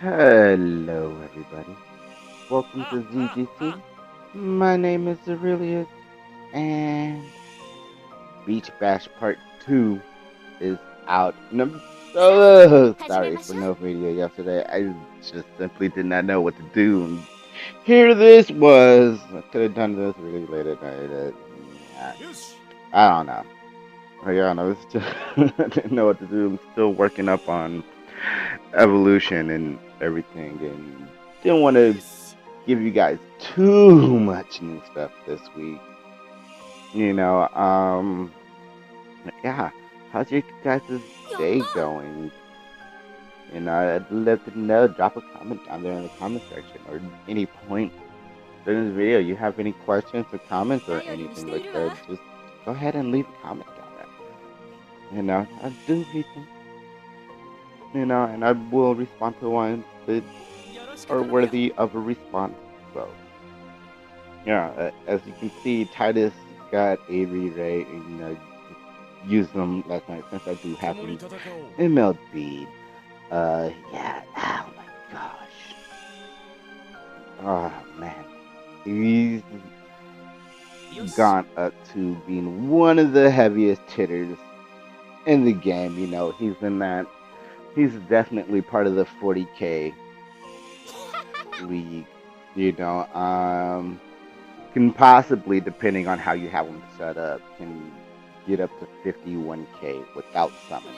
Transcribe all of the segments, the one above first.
Hello, everybody. Welcome to ZGC. My name is Aurelius, and Beach Bash Part 2 is out. And I'm so sorry for no video yesterday. I just simply did not know what to do. And here this was. I could have done this really late at night. I don't know. Yeah, no, it's just I didn't know what to do. I'm still working up on evolution and everything, and didn't want to give you guys too much new stuff this week. You know, yeah. How's your guys' day going? I'd love to know. Drop a comment down there in the comment section, or any point during this video. You have any questions or comments or anything like that? Just go ahead and leave a comment down there. I do read them. And I will respond to ones that are worthy of a response. So, yeah, as you can see, Tidus got a re-rate, and used them last night since I do have an MLB. Yeah, oh my gosh. Oh man. He's gone up to being one of the heaviest hitters in the game. He's definitely part of the 40K league. Can possibly, depending on how you have him set up, can get up to 51K without summon.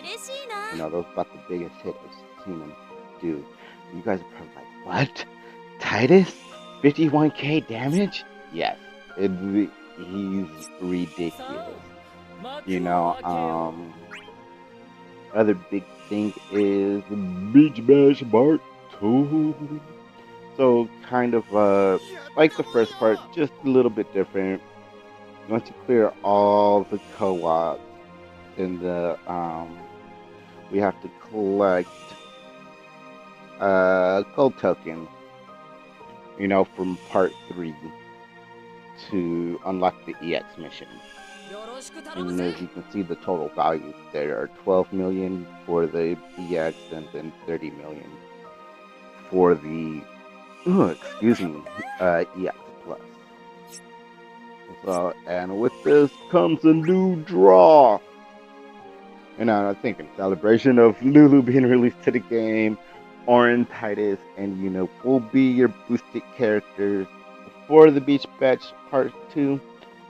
Those about the biggest hit I've seen him do. You guys are probably like, what? Tidus? 51K damage? Yes. He's ridiculous. Other big thing is Beach Bash Part 2. So kind of like the first part, just a little bit different. Once you clear all the co-ops in the we have to collect gold token, from part 3 to unlock the EX mission. And as you can see, the total values there are 12 million for the EX and then 30 million for the EX Plus. So, and with this comes a new draw. I think in celebration of Lulu being released to the game, Orin, Tidus, and will be your boosted characters for the Beach Bash Part 2,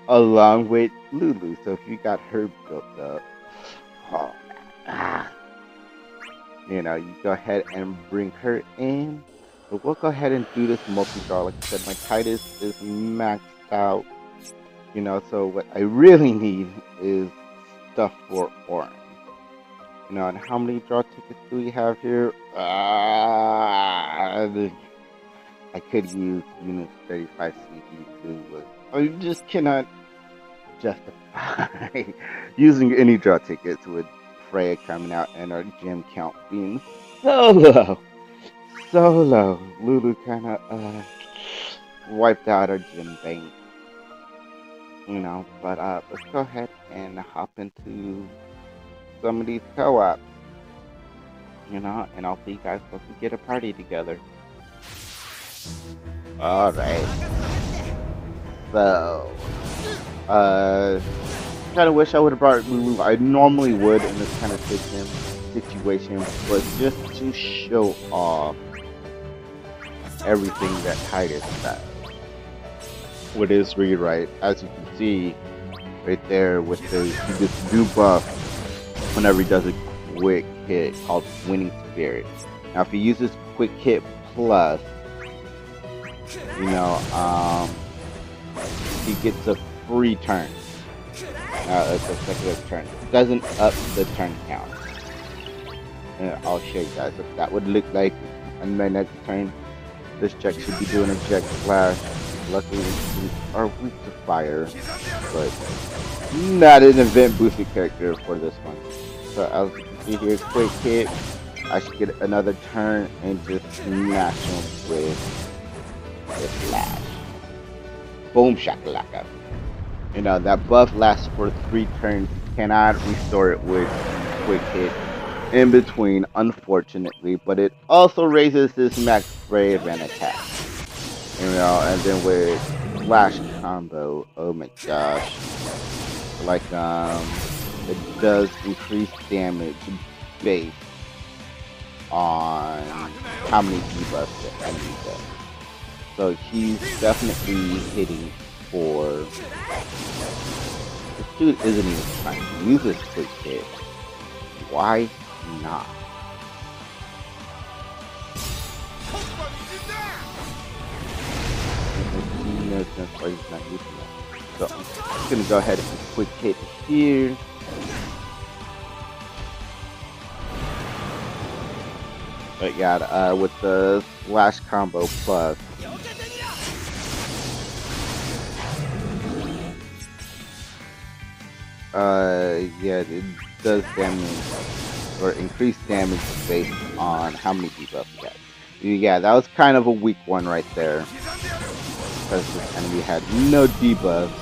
along with Lulu. So if you got her built up, oh man, you go ahead and bring her in. But we'll go ahead and do this multi-draw. Like I said, my Tidus is maxed out. So what I really need is stuff for Orin. And how many draw tickets do we have here? I could use units 35 CG2, but I just cannot justify using any draw tickets with Freya coming out and our gym count being so low. So low. Lulu kind of wiped out our gym bank. But let's go ahead and hop into some of these co-ops. And I'll see you guys once we get a party together. Alright. So, kind of wish I would have brought Lulu. I normally would in this kind of situation, but just to show off everything that Tidus does with his rewrite, as you can see right there with this new buff whenever he does a quick hit called Winning Spirit. Now if he uses quick hit plus, he gets a free turn. A consecutive turn. It doesn't up the turn count. And I'll show you guys what that would look like on my next turn. This Jack should be doing a Jack Flash. Luckily, we are weak to fire, but not an event boosted character for this one. So as you can see here, quick hit. I should get another turn and just smash him with the Flash. Boom shakalaka. That buff lasts for 3 turns. Cannot restore it with quick hit. in between, unfortunately, but it also raises his max brave and attack. And then with flash combo, oh my gosh, like it does increase damage based on how many debuffs the enemy does. So he's definitely hitting for. This dude isn't even trying to use this quick hit. Why not? That's why he's not using that. So I'm just gonna go ahead and quick hit here. But yeah, with the slash combo plus, yeah, it does damage or increase damage based on how many debuffs you get. Yeah, that was kind of a weak one right there, because this enemy had no debuffs.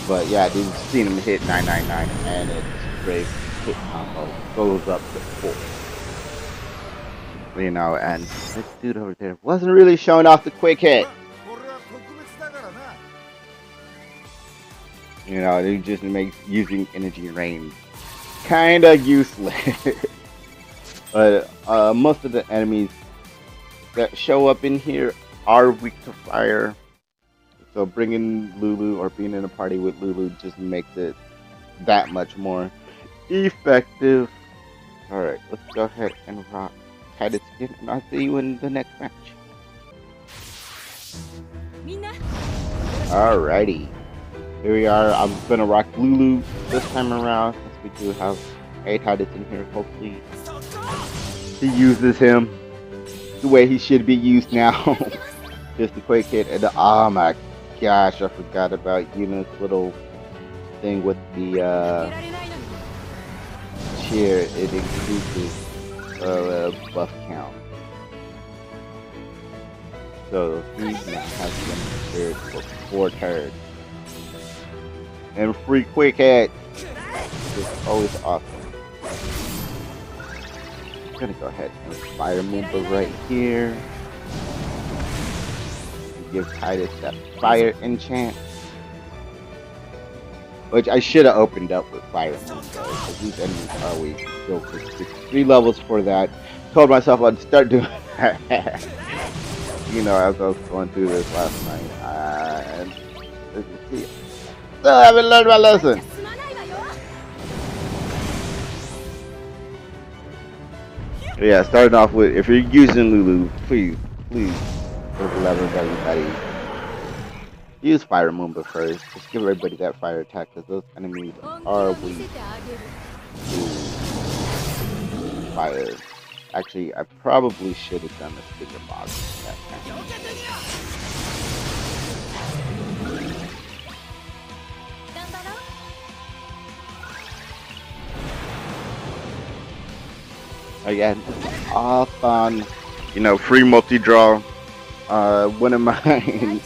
But yeah, you've seen him hit 999, and its brave hit combo goes up to 4. And this dude over there wasn't really showing off the quick hit. It just makes using energy rain kinda useless. But most of the enemies that show up in here are weak to fire. So bringing Lulu or being in a party with Lulu just makes it that much more effective. Alright, let's go ahead and rock Tidus again, and I'll see you in the next match. Alrighty. Here we are. I'm gonna rock Lulu this time around, since we do have a Tidus in here. Hopefully he uses him the way he should be used now. Just a quick hit, and oh my gosh, I forgot about Yuna's little thing with the cheer. It increases buff count. So he now has been prepared for 4 turns. And free quick hit. It's always awesome. I'm gonna go ahead and fire Moomba right here. Give Tidus that fire enchant, which I should have opened up with fire Moomba, because these enemies always go for 3 levels for that. Told myself I'd start doing that. As I was going through this last night, and as you see, still haven't learned my lesson. Yeah, starting off with, if you're using Lulu, please, for the love of everybody, use Fire Moomba first. Just give everybody that fire attack, because those enemies are weak to fire. Actually, I probably should have done a sticker box that time. Again, off on, free multi-draw. Wouldn't mind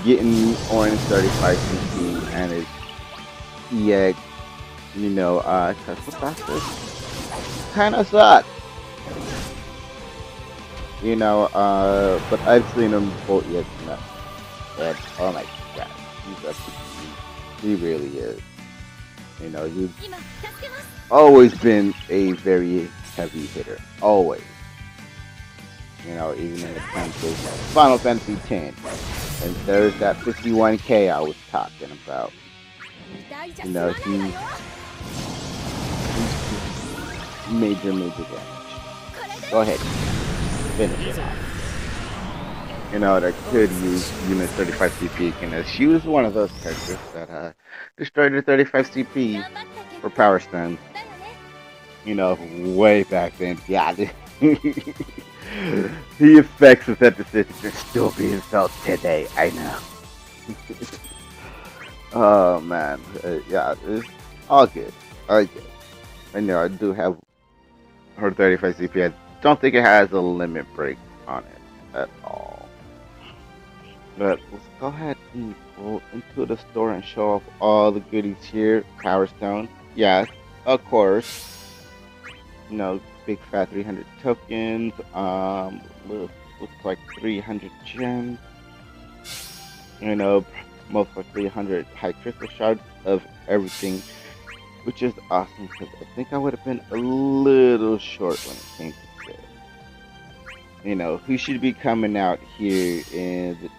getting orange 35 CP and its EX, Tesla process kind of suck. But I've seen him both EX enough. And oh my god, he's up to he really is. He's always been a very heavy hitter. Always. Even in the terms of Final Fantasy X. And there's that 51k I was talking about. He's major damage. Go ahead. Finish it off. That could use unit 35 CP, and she was one of those characters that destroyed her 35 CP for power stun. Way back then. Yeah. The effects of that decision are still being felt today. I know. Oh man, yeah, it's all good. All good. I know I do have her 35 CP. I don't think it has a limit break on it at all. But let's go ahead and go into the store and show off all the goodies here. Power Stone, yes, Of course, big fat 300 tokens. Looks like 300 gems. You know, most likely 100 high crystal shards of everything, which is awesome because I think I would have been a little short when it came to sales. Who should be coming out here in the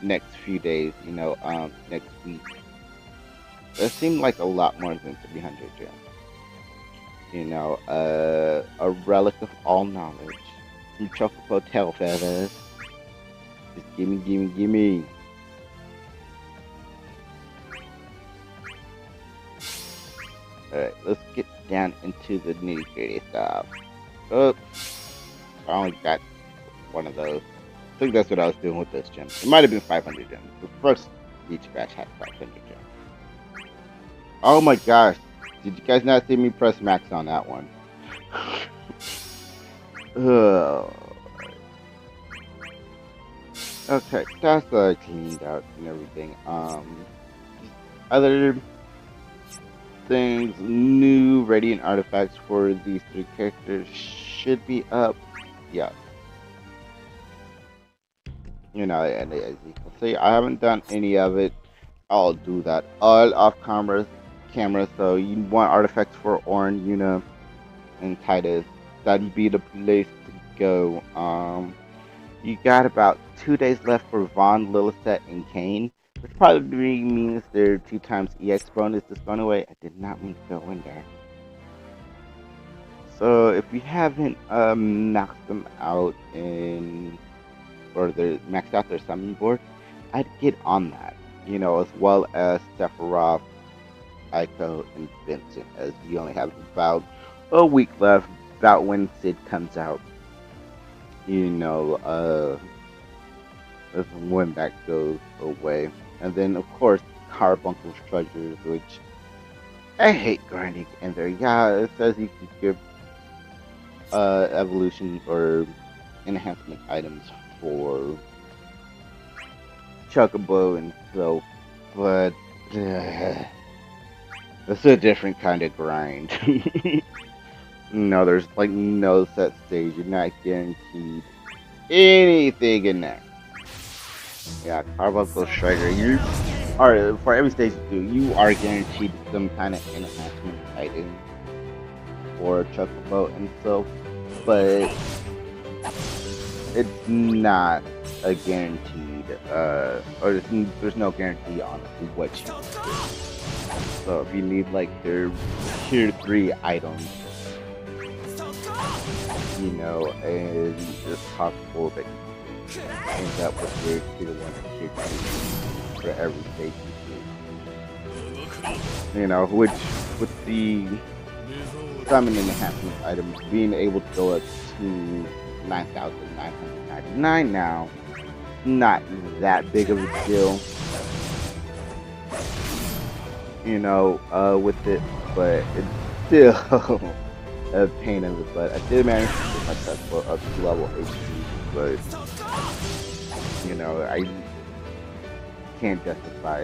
next few days, next week. That seemed like a lot more than 300 gems. A relic of all knowledge. Some chocobo tail feathers. Just gimme, gimme, gimme. Alright, let's get down into the nitty gritty stuff. Oops. I only got one of those. I think that's what I was doing with this gem. It might have been 500 gems. The first beach scratch had 500 gems. Oh my gosh. Did you guys not see me press max on that one? Okay, that's cleaned out and everything. Other things, new radiant artifacts for these three characters should be up. Yeah. And as you can see, I haven't done any of it. I'll do that all off camera. So you want artifacts for Orin, Yuna, and Tidus. That'd be the place to go. You got about 2 days left for Vaughn, Lilithette, and Kane, which probably means their 2 times EX bonus is going away. I did not mean to go in there. So if you haven't maxed them out or they're maxed out their summon board, I'd get on that. As well as Sephiroth, Aiko, and Vincent, as we only have about a week left, about when Sid comes out. That's when that goes away. And then, of course, Carbuncle's Treasures, which I hate grinding in there. Yeah, it says you can give evolution or enhancement items for Chocobo and so, but it's a different kind of grind. No, there's like no set stage. You're not guaranteed anything in there. Yeah, Carbuncle Striker. You are for every stage you do, you are guaranteed some kind of enhancement item or Chocobo and so, but it's not a guaranteed, or there's no guarantee on what you do. So if you need like their tier 3 items, and it's possible that you end up with your tier 1 or tier 2 for every stage you do. Which with the summon enhancement items being able to go up to 9,999 now, not that big of a deal, with it, but it's still a pain in the butt. I did manage to get my Tesla up to level 18, but I can't justify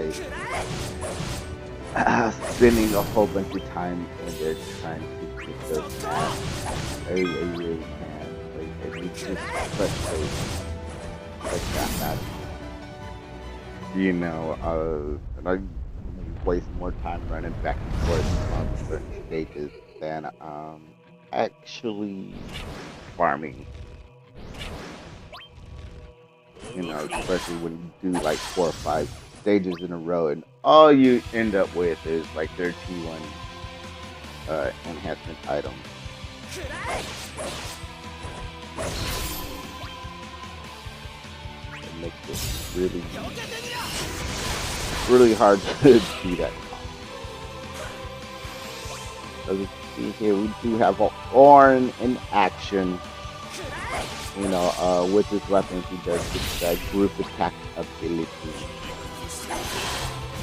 spending a whole bunch of time in there trying to get those maps. I really can't. It's just frustrating. That. And I waste more time running back and forth on certain stages than actually farming. Especially when you do like 4 or 5 stages in a row and all you end up with is like their T1 enhancement items. It makes it really hard to do that. As you see here, we do have Orn in action. With his weapons, he does get that group attack ability.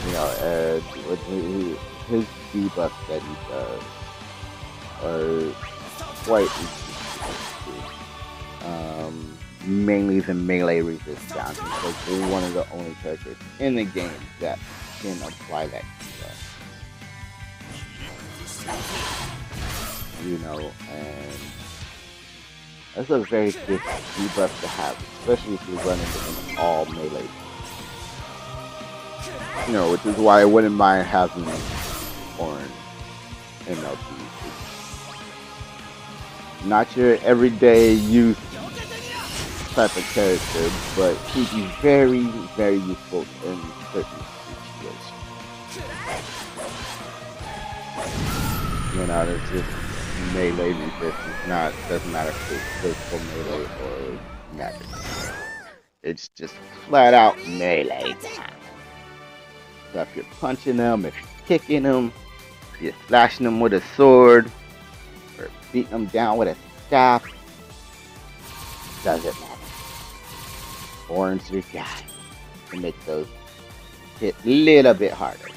And with his debuffs that he does are quite interesting. Mainly the melee resistance, because they're one of the only characters in the game that can apply that debuff. you know, and that's a very good debuff to have, especially if you're running an all melee. You know, which is why I wouldn't mind having Orange MLP. Not your everyday use type of character, but he'd be very, very useful in certain situations. You know, it's just melee resistance, doesn't matter if it's physical melee or magic. It's just flat out melee time. So if you're punching them, if you're kicking them, if you're slashing them with a sword, or beating them down with a staff, doesn't matter. Orange your guy to make those hit a little bit harder.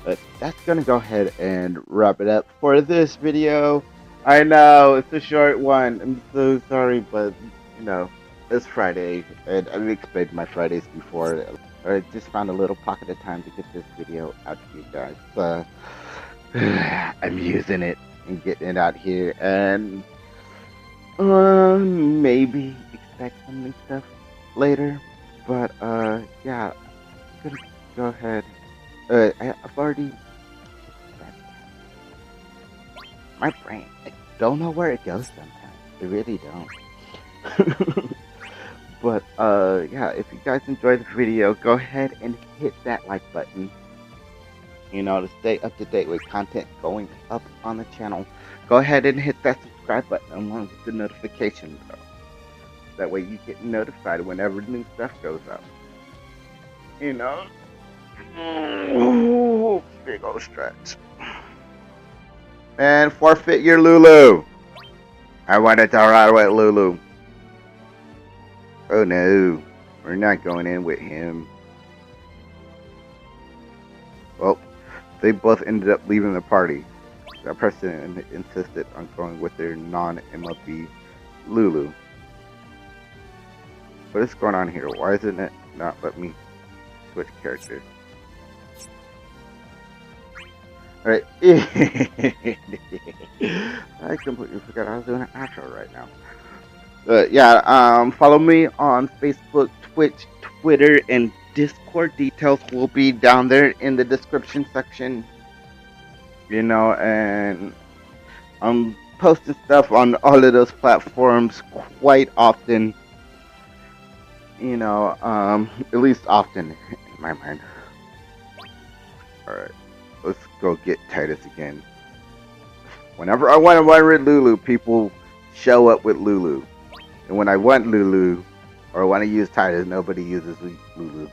But that's gonna go ahead and wrap it up for this video. I know it's a short one. I'm so sorry, but you know, it's Friday, and I've explained my Fridays before. I just found a little pocket of time to get this video out to you guys. I'm using it and getting it out here, and maybe expect some new stuff later. But yeah, I'm gonna go ahead. I've already. My brain, I don't know where it goes sometimes. I really don't. But yeah, if you guys enjoyed the video, go ahead and hit that like button. You know, to stay up to date with content going up on the channel. Go ahead and hit that subscribe button along with the notification bell. That way you get notified whenever new stuff goes up. You know? Ooh, big old stretch. And forfeit your Lulu. I wanted to ride with Lulu. Oh no, we're not going in with him. Well, they both ended up leaving the party. That person insisted on going with their non-MLB Lulu. What is going on here? Why isn't it not let me switch characters? Alright. I completely forgot I was doing an outro right now. Yeah, follow me on Facebook, Twitch, Twitter, and Discord. Details will be down there in the description section. You know, and I'm posting stuff on all of those platforms quite often. You know, at least often in my mind. Alright, let's go get Tidus again. Whenever I want to run with Lulu, people show up with Lulu. And when I want Lulu, or want to use Tidus, nobody uses Lulu.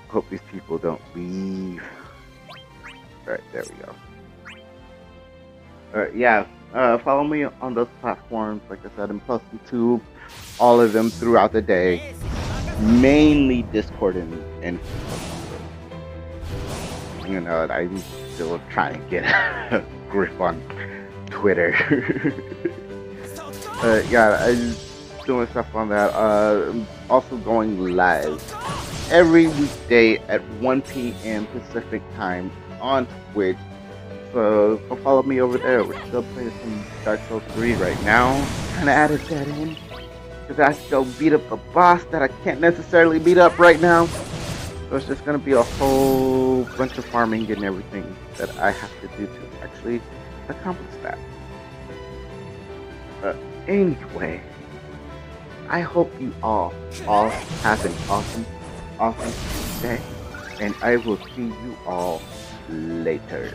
Hope these people don't leave. Alright, there we go. Alright, yeah, follow me on those platforms. Like I said, I'm posting to all of them throughout the day. Mainly Discord and you know, I'm still trying to get a grip on Twitter. Yeah, I'm doing stuff on that. I'm also going live every weekday at 1 p.m. Pacific time on Twitch. So go follow me over there. We're still playing some Dark Souls 3 right now. Kind of added that in because I have to go beat up a boss that I can't necessarily beat up right now. So it's just gonna be a whole bunch of farming and everything that I have to do to actually accomplish that. Anyway, I hope you all have an awesome day, and I will see you all later.